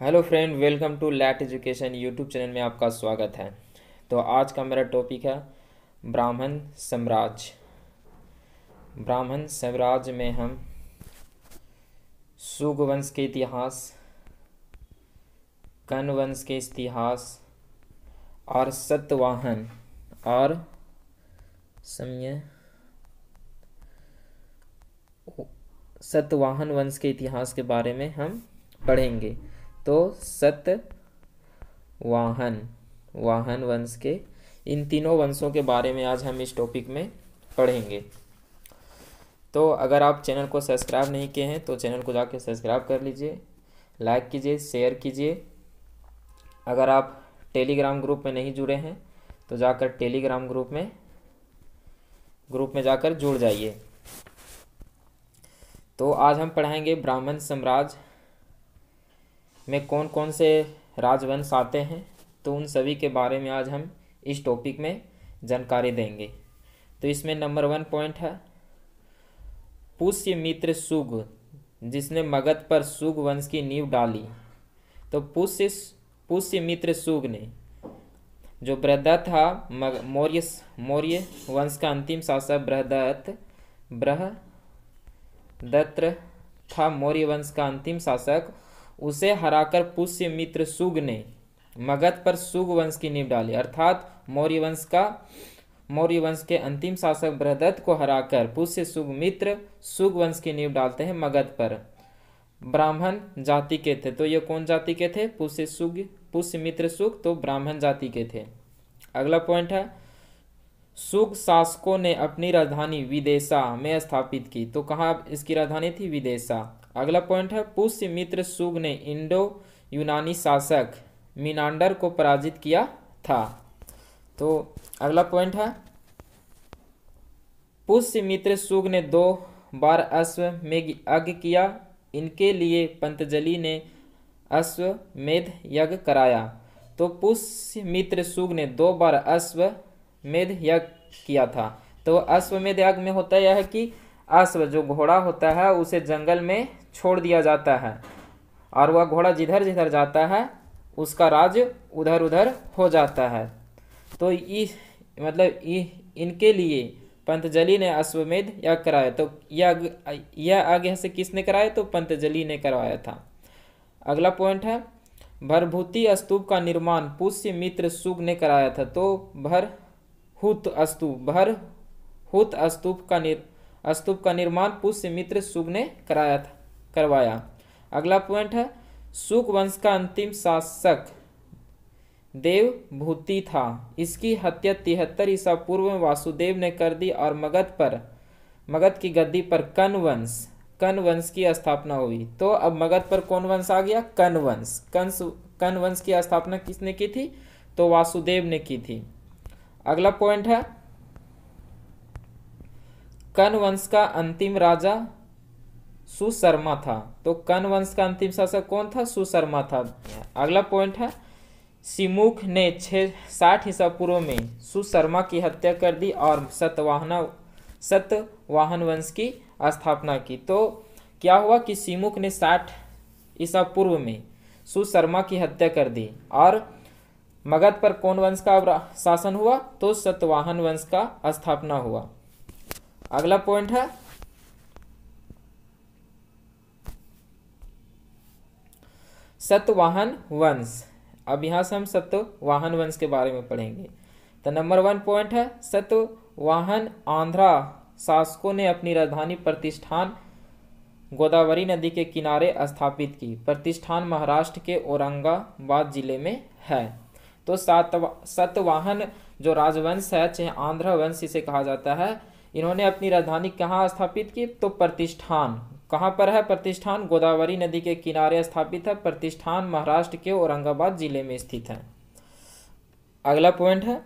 Hello friend, welcome to let education YouTube channel में आपका स्वागत है। तो आज का मेरा टॉपिक है ब्राह्मण साम्राज्य। ब्राह्मण साम्राज्य में हम शुंग वंश के इतिहास, कण्व वंश के इतिहास और सतवाहन और सतवाहन वंश के इतिहास के बारे में हम पढ़ेंगे। तो वाहन वंश के इन तीनों वंशों के बारे में आज हम इस टॉपिक में पढ़ेंगे। तो अगर आप चैनल को सब्सक्राइब नहीं किए हैं तो चैनल को जाकर सब्सक्राइब कर लीजिए, लाइक कीजिए, शेयर कीजिए। अगर आप टेलीग्राम ग्रुप में नहीं जुड़े हैं तो जाकर टेलीग्राम ग्रुप में जाकर जुड़ जाइए। तो आज हम पढ़ाएंगे ब्राह्मण साम्राज्य में कौन कौन से राजवंश आते हैं, तो उन सभी के बारे में आज हम इस टॉपिक में जानकारी देंगे। तो इसमें नंबर 1 पॉइंट है पुष्यमित्र शुंग, जिसने मगध पर शुंग वंश की नींव डाली। तो पुष्यमित्र शुंग ने, जो बृहदत्त था, मौर्य वंश का अंतिम शासक बृहदत्त था, मौर्य वंश का अंतिम शासक, उसे हराकर पुष्यमित्र शुंग ने मगध पर शुंग वंश की नींव डाली। अर्थात मौर्य वंश के अंतिम शासक बृहदत्त को हराकर पुष्यमित्र शुंग वंश की नींव डालते हैं मगध पर। ब्राह्मण जाति के थे। तो ये कौन जाति के थे? पुष्यमित्र शुंग तो ब्राह्मण जाति के थे। अगला पॉइंट है शुंग शासकों ने अपनी राजधानी विदेशा में स्थापित की। तो कहाँ इसकी राजधानी थी? विदेशा। अगला पॉइंट है पुष्यमित्र शुंग ने इंडो यूनानी शासक मिनांडर को पराजित किया था। तो अगला पॉइंट है पुष्यमित्र शुंग ने 2 बार अश्वमेध यज्ञ किया। इनके लिए पतंजलि ने अश्वमेध यज्ञ कराया। तो पुष्यमित्र शुंग ने 2 बार अश्वमेध यज्ञ किया था। तो अश्वमेध यज्ञ में होता यह है कि अश्व जो घोड़ा होता है उसे जंगल में छोड़ दिया जाता है और वह घोड़ा जिधर जिधर जाता है उसका राज्य उधर उधर हो जाता है। तो इनके लिए पतंजलि ने अश्वमेध यज्ञ कराया। तो यह आगे से किसने कराया? तो पतंजलि ने करवाया था। अगला पॉइंट है भरभूति स्तूप का निर्माण पुष्यमित्र शुंग ने कराया था। तो भरहुत स्तूप का निर्माण पुष्यमित्र शुंग ने करवाया। अगला पॉइंट है शुंग वंश का अंतिम शासक देवभूति था। इसकी हत्या 73 ईसा पूर्व में वासुदेव ने कर दी और मगध की गद्दी पर कण्व वंश की स्थापना हुई। तो अब मगध पर कौन वंश आ गया? कण्व वंश की स्थापना किसने की थी? तो वासुदेव ने की थी। अगला पॉइंट है कण्व वंश का अंतिम राजा सुशर्मा था। तो कण्व वंश का अंतिम शासक कौन था? सुशर्मा था। अगला पॉइंट है सिमुख ने 60 ईसा पूर्व में सुशर्मा की हत्या कर दी और सतवाहन वंश की स्थापना की। तो क्या हुआ कि सिमुख ने 60 ईसा पूर्व में सुशर्मा की हत्या कर दी और मगध पर कौन वंश का शासन हुआ? तो सतवाहन वंश का स्थापना हुआ। अगला पॉइंट है सतवाहन वंश। अब यहां से हम सतवाहन वंश के बारे में पढ़ेंगे। तो नंबर 1 पॉइंट है सतवाहन आंध्रा शासकों ने अपनी राजधानी प्रतिष्ठान गोदावरी नदी के किनारे स्थापित की। प्रतिष्ठान महाराष्ट्र के औरंगाबाद जिले में है। तो सतवाहन जो राजवंश है, चाहे आंध्र वंश इसे कहा जाता है, इन्होंने अपनी राजधानी कहाँ स्थापित की? तो प्रतिष्ठान। कहाँ पर है प्रतिष्ठान? गोदावरी नदी के किनारे स्थापित है। प्रतिष्ठान महाराष्ट्र के औरंगाबाद जिले में स्थित है। अगला पॉइंट है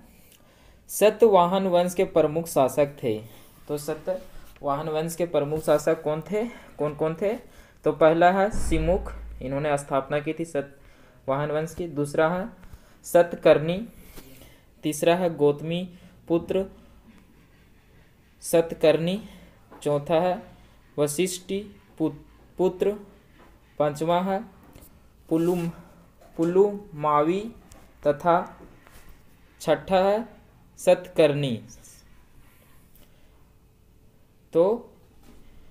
सतवाहन वंश के प्रमुख शासक थे। तो सतवाहन वंश के प्रमुख शासक कौन थे? तो पहला है सिमुख, इन्होंने स्थापना की थी सतवाहन वंश की। दूसरा है सतकर्णी। तीसरा है गौतमी पुत्र सतकर्णी। चौथा है वशिष्ठी पुत्र। पांचवा है पुलुमावी तथा छठा है सतकर्णी। तो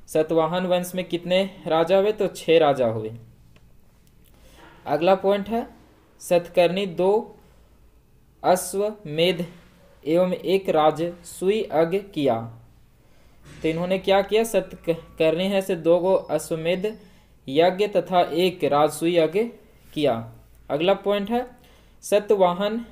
सतवाहन वंश में कितने राजा हुए? तो 6 राजा हुए। अगला पॉइंट है सतकर्णी 2 अश्वमेध एवं 1 राजसूय यज्ञ किया। तो इन्होंने क्या किया? सतकर्णी है से 2 गो अश्वमेध यज्ञ तथा 1 राजसूय यज्ञ किया। अगला पॉइंट है सतवाहन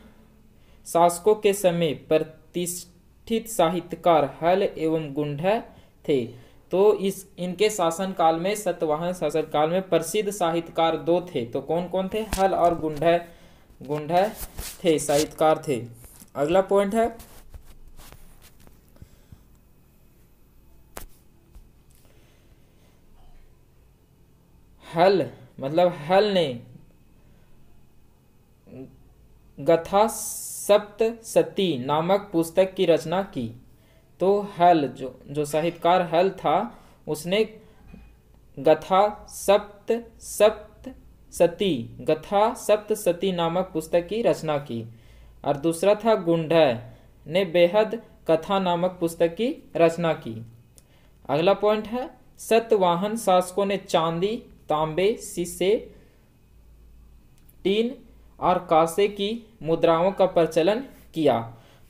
शासकों के समय प्रतिष्ठित साहित्यकार हल एवं गुंडा थे। तो इनके शासन काल में, सतवाहन शासन काल में प्रसिद्ध साहित्यकार 2 थे। तो कौन कौन थे? हल और गुंडा थे, साहित्यकार थे। अगला पॉइंट है हल, मतलब हल ने गथा सप्तशती नामक पुस्तक की रचना की। तो हल जो साहित्यकार हल था उसने गथा सप्तशती नामक पुस्तक की रचना की। और दूसरा था गुंडा ने बेहद कथा नामक पुस्तक की रचना की। अगला पॉइंट है सतवाहन शासकों ने चांदी, तांबे, शीशे, टीन और कांसे की मुद्राओं का प्रचलन किया।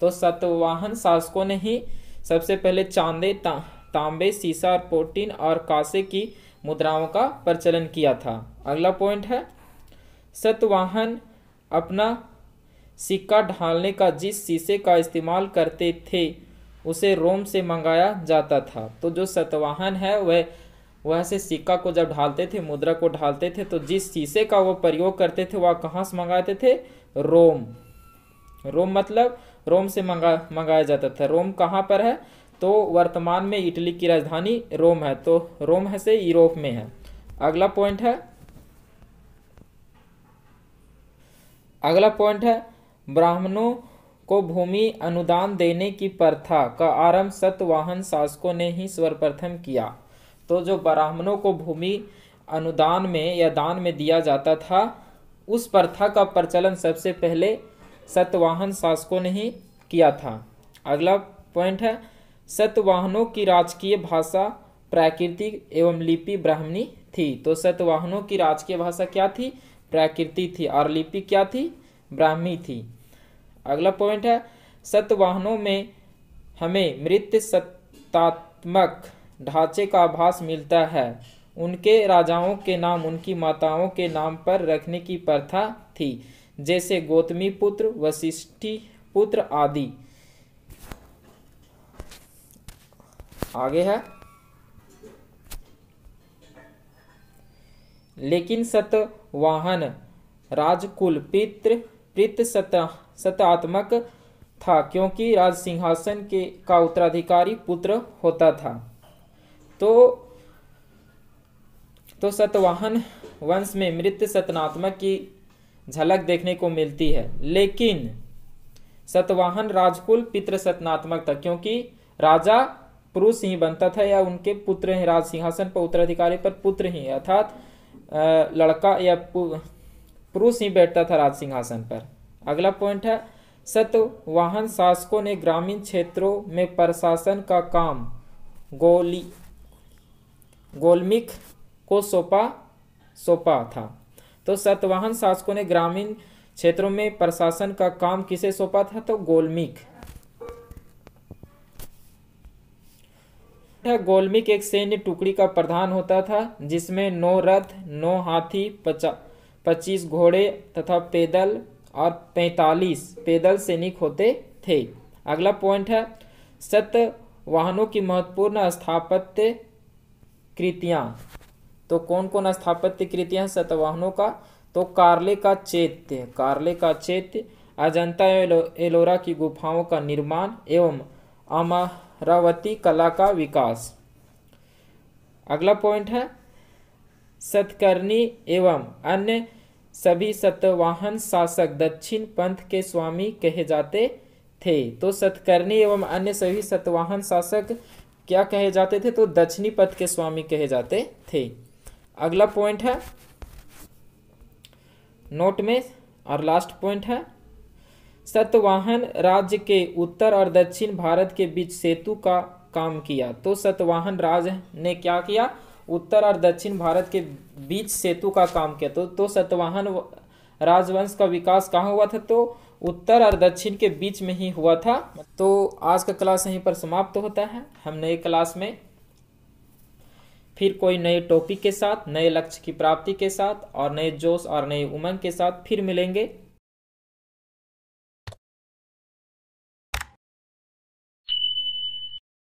तो सतवाहन शासकों ने ही सबसे पहले चांदी, तांबे, शीशा और पोटीन और कांसे की मुद्राओं का प्रचलन किया था। अगला पॉइंट है सतवाहन अपना सिक्का ढालने का जिस शीशे का इस्तेमाल करते थे उसे रोम से मंगाया जाता था। तो जो सतवाहन है वह से सिक्का को जब ढालते थे, मुद्रा को ढालते थे, तो जिस शीशे का वो प्रयोग करते थे वह कहाँ से मंगाते थे? रोम। मतलब रोम से मंगाया जाता था। रोम कहाँ पर है? तो वर्तमान में इटली की राजधानी रोम है। तो रोम है से यूरोप में है। अगला पॉइंट है ब्राह्मणों को भूमि अनुदान देने की प्रथा का आरंभ सतवाहन शासकों ने ही सर्वप्रथम किया। तो जो ब्राह्मणों को भूमि अनुदान में या दान में दिया जाता था, उस प्रथा का प्रचलन सबसे पहले सतवाहन शासकों ने ही किया था। अगला पॉइंट है सतवाहनों की राजकीय भाषा प्राकृतिक एवं लिपि ब्राह्मणी थी। तो सतवाहनों की राजकीय भाषा क्या थी? प्राकृतिक थी और लिपि क्या थी? ब्राह्मी थी। अगला पॉइंट है सतवाहनों में हमें मृत सत्तात्मक ढांचे का आभास मिलता है। उनके राजाओं के नाम उनकी माताओं के नाम पर रखने की प्रथा थी, जैसे गौतमी पुत्र, वशिष्ठी पुत्र आदि। आगे है लेकिन सतवाहन राजकुल पितृ सत्तात्मक था, क्योंकि राज सिंहासन का उत्तराधिकारी पुत्र होता था। तो सतवाहन वंश में मृत सत्तात्मक की झलक देखने को मिलती है, लेकिन सतवाहन राजकुल पितृ सत्तात्मक था, क्योंकि राजा पुरुष ही बनता था या उनके पुत्र ही राज सिंहासन पर, उत्तराधिकारी पर पुत्र ही, अर्थात लड़का या पुरुष ही बैठता था राज सिंहासन पर। अगला पॉइंट है सतवाहन शासकों ने ग्रामीण क्षेत्रों में प्रशासन का काम गोलमिक को सौंपा था। तो सतवाहन शासकों ने ग्रामीण क्षेत्रों में प्रशासन का काम किसे सौंपा था? तो गोलमिक। गोलमिक एक सैन्य टुकड़ी का प्रधान होता था, जिसमें 9 रथ, 9 हाथी, 25 घोड़े तथा पैदल और 45 पैदल सैनिक होते थे। अगला पॉइंट है सतवाहनों की महत्वपूर्ण स्थापत्य कृतियां। तो कौन कौन स्थापत्य कृतियां सतवाहनों का? तो कारले का चैत्य, अजंता एलोरा की गुफाओं का निर्माण एवं अमरावती कला का विकास। अगला पॉइंट है सतकर्णी एवं अन्य सभी सतवाहन शासक दक्षिण पंथ के स्वामी कहे जाते थे। तो सतकर्णी एवं अन्य सभी सतवाहन शासक क्या कहे जाते थे? तो दक्षिणी पथ के स्वामी कहे जाते थे। अगला पॉइंट है नोट में। और लास्ट पॉइंट है, सतवाहन राज्य के उत्तर और दक्षिण भारत के बीच सेतु का काम किया। तो सतवाहन राज ने क्या किया, उत्तर और दक्षिण भारत के बीच सेतु का काम किया। तो सतवाहन राजवंश का विकास कहाँ हुआ था, तो उत्तर और दक्षिण के बीच में ही हुआ था। तो आज का क्लास यहीं पर समाप्त होता है। हम नए क्लास में फिर कोई नए टॉपिक के साथ, नए लक्ष्य की प्राप्ति के साथ और नए जोश और नए उमंग के साथ फिर मिलेंगे।